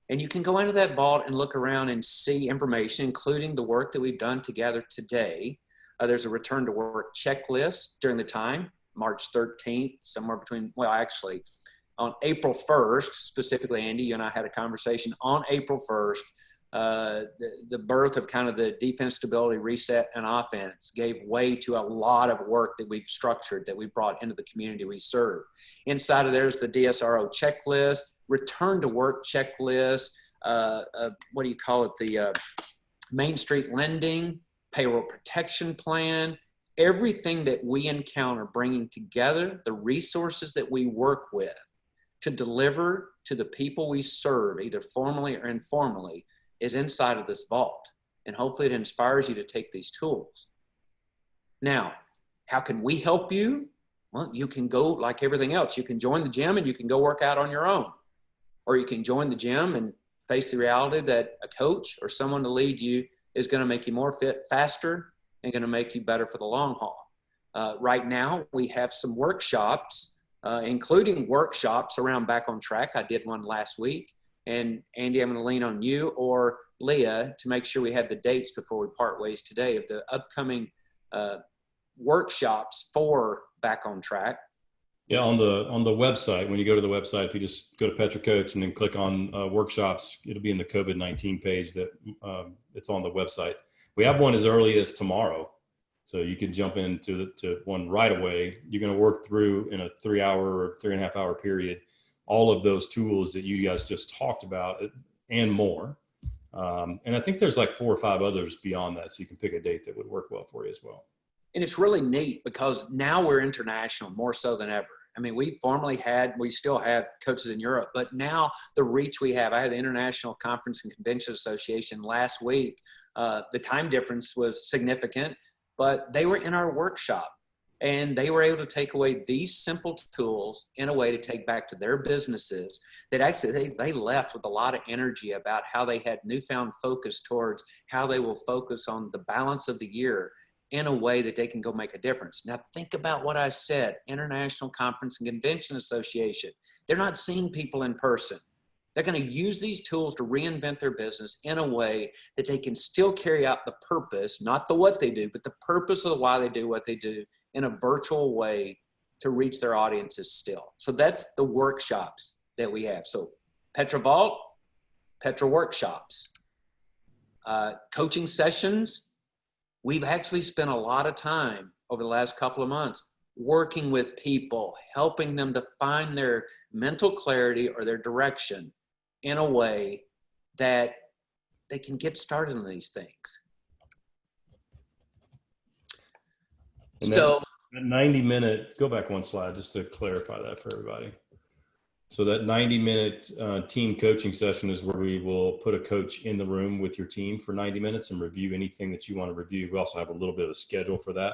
And you can go into that vault and look around and see information, including the work that we've done together today. There's a return to work checklist during the time, March 13th, somewhere between, on April 1st, specifically, Andy, you and I had a conversation on April 1st. The birth of kind of the defense, stability, reset, and offense gave way to a lot of work that we've structured, that we brought into the community we serve. Inside of there's the DSRO checklist, return to work checklist, the Main Street lending, payroll protection plan, everything that we encounter, bringing together the resources that we work with to deliver to the people we serve, either formally or informally, is inside of this vault. And hopefully it inspires you to take these tools. Now, how can we help you? Well, you can go like everything else. You can join the gym and you can go work out on your own. Or you can join the gym and face the reality that a coach or someone to lead you is going to make you more fit faster and going to make you better for the long haul. Right now, we have some workshops, including workshops around Back on Track. I did one last week. And Andy, I'm going to lean on you or Leah to make sure we have the dates before we part ways today of the upcoming workshops for Back on Track. Yeah, on the website, when you go to the website, if you just go to Petra Coach and then click on workshops, it'll be in the COVID-19 page that it's on the website. We have one as early as tomorrow, so you can jump into one right away. You're going to work through in a 3-hour or 3.5 hour period all of those tools that you guys just talked about and more. And I think there's like 4 or 5 others beyond that, so you can pick a date that would work well for you as well. And it's really neat because now we're international more so than ever. I mean, we still have coaches in Europe, but now the reach we have, I had the International Conference and Convention Association last week. The time difference was significant, but they were in our workshop and they were able to take away these simple tools in a way to take back to their businesses that actually they left with a lot of energy about how they had newfound focus towards how they will focus on the balance of the year in a way that they can go make a difference. Now think about what I said, International Conference and Convention Association. They're not seeing people in person. They're going to use these tools to reinvent their business in a way that they can still carry out the purpose, not the what they do, but the purpose of why they do what they do in a virtual way to reach their audiences still. So that's the workshops that we have. So Petra Vault, Petra workshops, coaching sessions. We've actually spent a lot of time over the last couple of months working with people, helping them to find their mental clarity or their direction in a way that they can get started on these things. And So that 90-minute, go back one slide just to clarify that for everybody. So that 90-minute team coaching session is where we will put a coach in the room with your team for 90 minutes and review anything that you want to review. We also have a little bit of a schedule for that.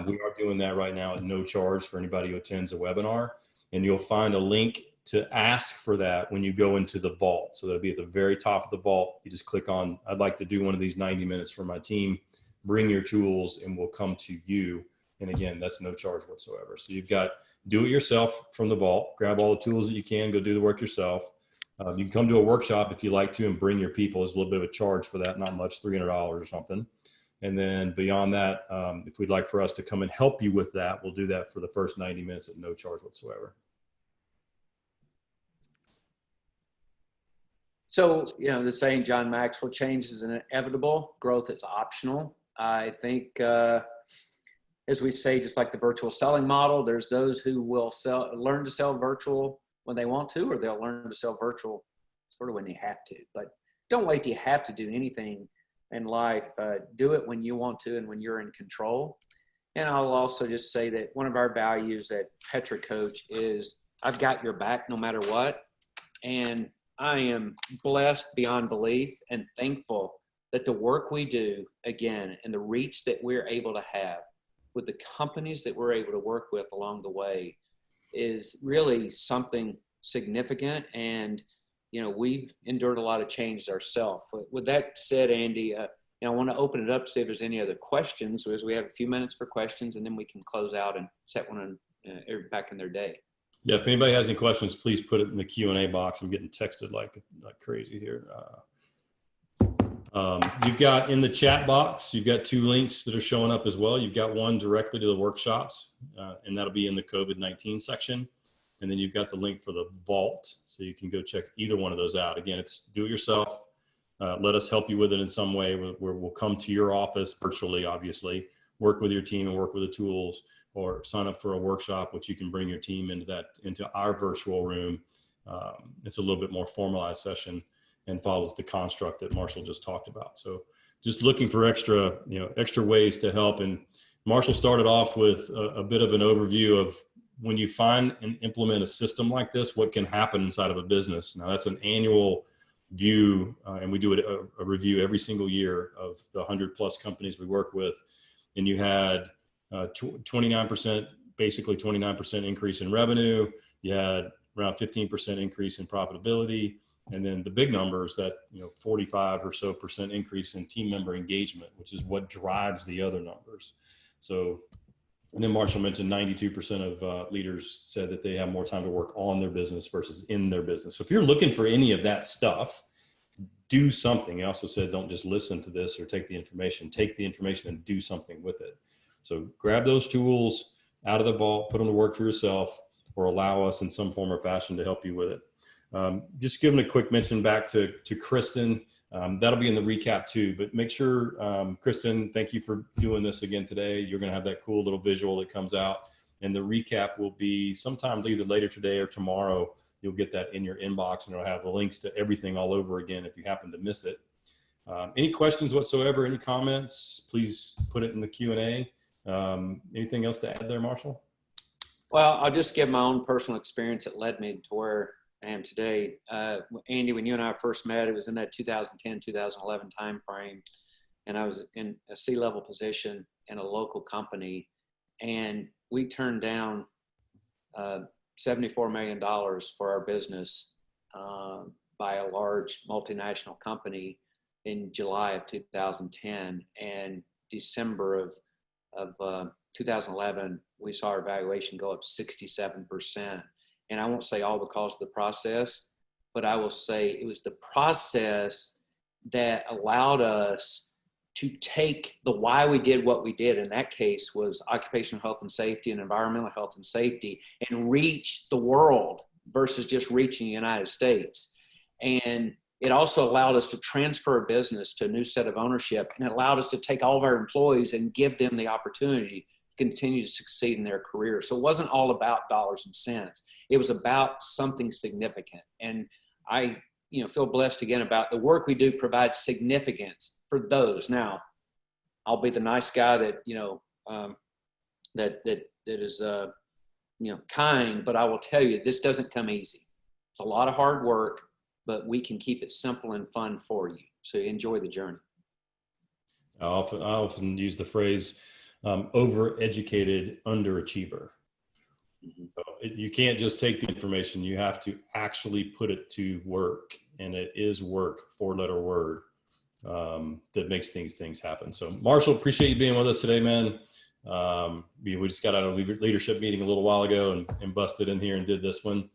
We are doing that right now at no charge for anybody who attends a webinar. And you'll find a link to ask for that when you go into the vault. So that'll be at the very top of the vault. You just click on, I'd like to do one of these 90 minutes for my team. Bring your tools and we'll come to you. And again, that's no charge whatsoever. So you've got do it yourself from the vault, grab all the tools that you can, go do the work yourself. You can come to a workshop if you like to and bring your people. There's a little bit of a charge for that, not much, $300 or something. And then beyond that, if we'd like for us to come and help you with that, we'll do that for the first 90 minutes at no charge whatsoever. So, you know, the saying John Maxwell, change is inevitable, growth is optional. I think, as we say, just like the virtual selling model, there's those who will learn to sell virtual when they want to, or they'll learn to sell virtual sort of when you have to. But don't wait till you have to do anything in life. Do it when you want to and when you're in control. And I'll also just say that one of our values at Petra Coach is I've got your back no matter what. And I am blessed beyond belief and thankful that the work we do, again, and the reach that we're able to have with the companies that we're able to work with along the way is really something significant. And, you know, we've endured a lot of changes ourselves. With that said, Andy, I want to open it up, see if there's any other questions, as we have a few minutes for questions, and then we can close out and set one back in their day. Yeah, if anybody has any questions, please put it in the Q&A box. I'm getting texted like crazy here. You've got in the chat box, you've got 2 links that are showing up as well. You've got one directly to the workshops, and that'll be in the COVID-19 section. And then you've got the link for the vault, so you can go check either one of those out. Again, it's do it yourself. Let us help you with it in some way where we'll come to your office virtually, obviously, work with your team and work with the tools, or sign up for a workshop, which you can bring your team into our virtual room. It's a little bit more formalized session and follows the construct that Marshall just talked about. So just looking for extra ways to help. And Marshall started off with a bit of an overview of when you find and implement a system like this, what can happen inside of a business. Now that's an annual view, and we do a review every single year of the 100+ companies we work with. And you had 29%, basically 29% increase in revenue. You had around 15% increase in profitability. And then the big numbers that, 45 or so % increase in team member engagement, which is what drives the other numbers. So, and then Marshall mentioned 92% of leaders said that they have more time to work on their business versus in their business. So if you're looking for any of that stuff, do something. He also said, don't just listen to this or take the information and do something with it. So grab those tools out of the vault, put them to work for yourself, or allow us in some form or fashion to help you with it. Just giving a quick mention back to Kristen. That'll be in the recap too, but make sure, Kristen, thank you for doing this again today. You're going to have that cool little visual that comes out, and the recap will be sometime either later today or tomorrow. You'll get that in your inbox, and it'll have the links to everything all over again if you happen to miss it. Any questions whatsoever, any comments, please put it in the Q&A. Anything else to add there, Marshall? Well, I'll just give my own personal experience that led me to where I am today. Andy, when you and I first met, it was in that 2010, 2011 timeframe, and I was in a C-level position in a local company, and we turned down $74 million for our business by a large multinational company in July of 2010, and December of 2011, we saw our valuation go up 67%. And I won't say all because of the process, but I will say it was the process that allowed us to take the why we did what we did. In that case was occupational health and safety and environmental health and safety, and reach the world versus just reaching the United States. And it also allowed us to transfer a business to a new set of ownership, and it allowed us to take all of our employees and give them the opportunity to continue to succeed in their career. So it wasn't all about dollars and cents. It was about something significant. And I, feel blessed again about the work we do provides significance for those. Now, I'll be the nice guy that, that is, kind, but I will tell you, this doesn't come easy. It's a lot of hard work, but we can keep it simple and fun for you. So enjoy the journey. I often use the phrase, overeducated underachiever. Mm-hmm. So you can't just take the information. You have to actually put it to work, and it is work, 4-letter word, that makes things happen. So Marshall, appreciate you being with us today, man. We just got out of a leadership meeting a little while ago and busted in here and did this one.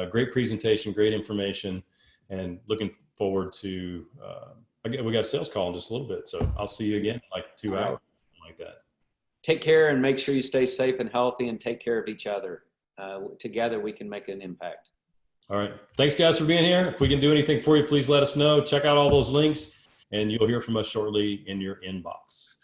Great presentation, great information, and looking forward to, we got a sales call in just a little bit. So I'll see you again in like 2 hours, something like that. Take care and make sure you stay safe and healthy, and take care of each other. Together we can make an impact. All right. Thanks guys for being here. If we can do anything for you, please let us know. Check out all those links and you'll hear from us shortly in your inbox.